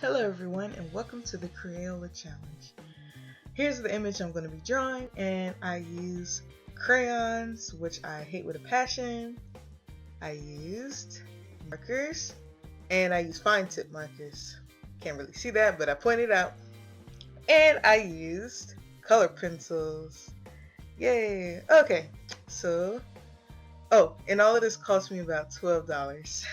Hello everyone and welcome to the Crayola challenge. Here's the image I'm going to be drawing, and I use crayons, which I hate with a passion. I used markers and I used fine tip markers. Can't really see that, but I pointed out. And I used color pencils. Yay! Okay, so and all of this cost me about $12.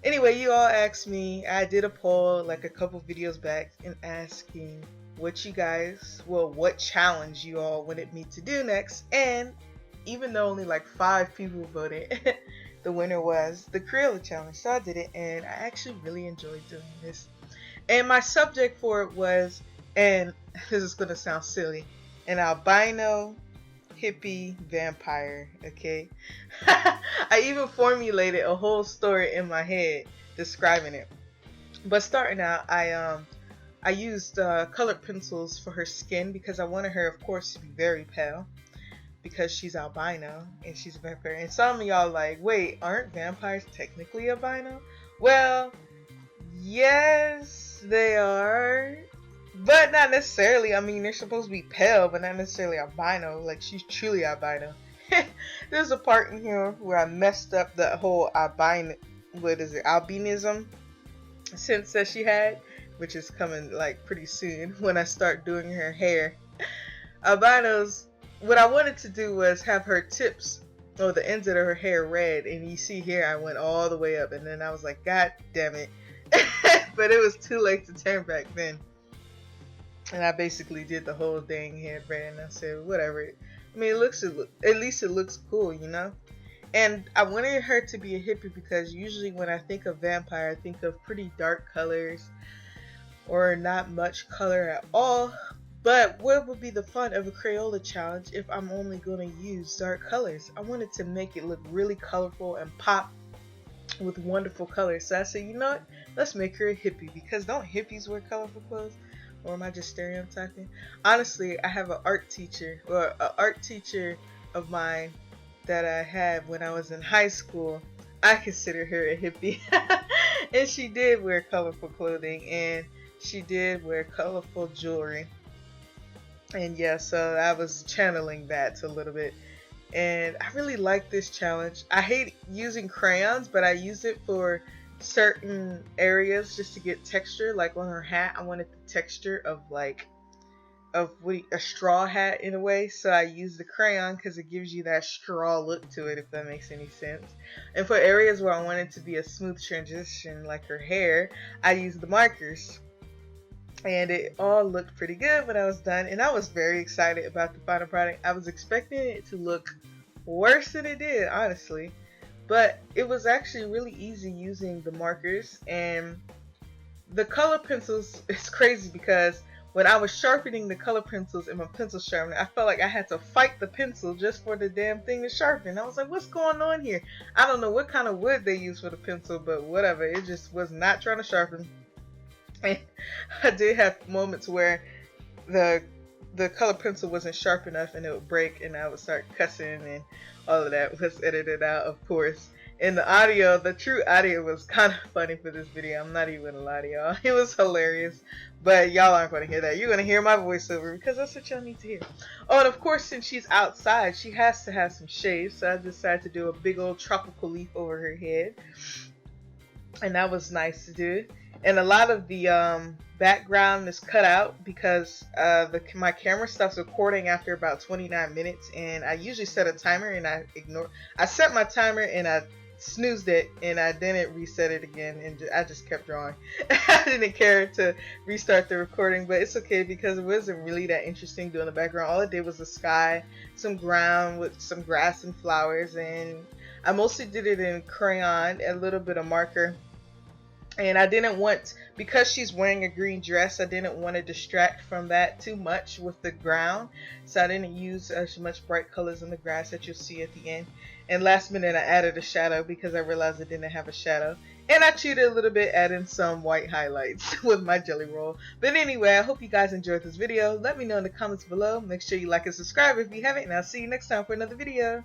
Anyway, you all asked me, I did a poll like a couple videos back and asking what challenge you all wanted me to do next, and even though only like 5 people voted, the winner was the Crayola challenge. So I did it and I actually really enjoyed doing this. And my subject for it was, and this is gonna sound silly, an albino hippie vampire. Okay. I even formulated a whole story in my head describing it. But starting out, I used colored pencils for her skin because I wanted her, of course, to be very pale because she's albino and she's a vampire. And some of y'all like, wait, aren't vampires technically albino? Well, yes, they are. But not necessarily. I mean, they're supposed to be pale, but not necessarily albino. Like, she's truly albino. There's a part in here where I messed up the whole albinism sense that she had, which is coming like pretty soon when I start doing her hair. Albinos, what I wanted to do was have her tips or the ends of her hair red, and you see here I went all the way up, and then I was like, God damn it. But it was too late to turn back then. And I basically did the whole dang head red, and I said, whatever. I mean, at least it looks cool, you know? And I wanted her to be a hippie because usually when I think of vampire, I think of pretty dark colors or not much color at all. But what would be the fun of a Crayola challenge if I'm only going to use dark colors? I wanted to make it look really colorful and pop with wonderful colors. So I said, you know what? Let's make her a hippie, because don't hippies wear colorful clothes? Or am I just stereotyping? Honestly, I have an art teacher of mine that I had when I was in high school. I consider her a hippie. And she did wear colorful clothing, and she did wear colorful jewelry. And yeah, so I was channeling that a little bit. And I really like this challenge. I hate using crayons, but I use it for certain areas just to get texture. Like on her hat, I wanted the texture of a straw hat in a way, so I use the crayon because it gives you that straw look to it, if that makes any sense. And for areas where I want it to be a smooth transition, like her hair, I used the markers, and it all looked pretty good when I was done, and I was very excited about the final product. I was expecting it to look worse than it did, honestly. But it was actually really easy using the markers, and the color pencils. It's crazy because when I was sharpening the color pencils in my pencil sharpener, I felt like I had to fight the pencil just for the damn thing to sharpen. I was like, what's going on here? I don't know what kind of wood they use for the pencil, but whatever. It just was not trying to sharpen. And I did have moments where the color pencil wasn't sharp enough and it would break, and I would start cussing, and all of that was edited out, of course. And the audio, the true audio, was kind of funny for this video. I'm not even gonna lie to y'all. It was hilarious, but y'all aren't gonna hear that. You're gonna hear my voiceover because that's what y'all need to hear. Oh, and of course, since she's outside, she has to have some shade, so I decided to do a big old tropical leaf over her head, and that was nice to do. And a lot of the background is cut out because my camera stops recording after about 29 minutes, and I usually set a timer, and I set my timer and I snoozed it, and I didn't reset it again, and I just kept drawing. I didn't care to restart the recording, but it's okay because it wasn't really that interesting doing the background. All it did was the sky, some ground with some grass and flowers, and I mostly did it in crayon, a little bit of marker. And I didn't want, because she's wearing a green dress, I didn't want to distract from that too much with the ground. So I didn't use as much bright colors in the grass that you'll see at the end. And last minute I added a shadow because I realized I didn't have a shadow. And I cheated a little bit, adding some white highlights with my jelly roll. But anyway, I hope you guys enjoyed this video. Let me know in the comments below. Make sure you like and subscribe if you haven't, and I'll see you next time for another video.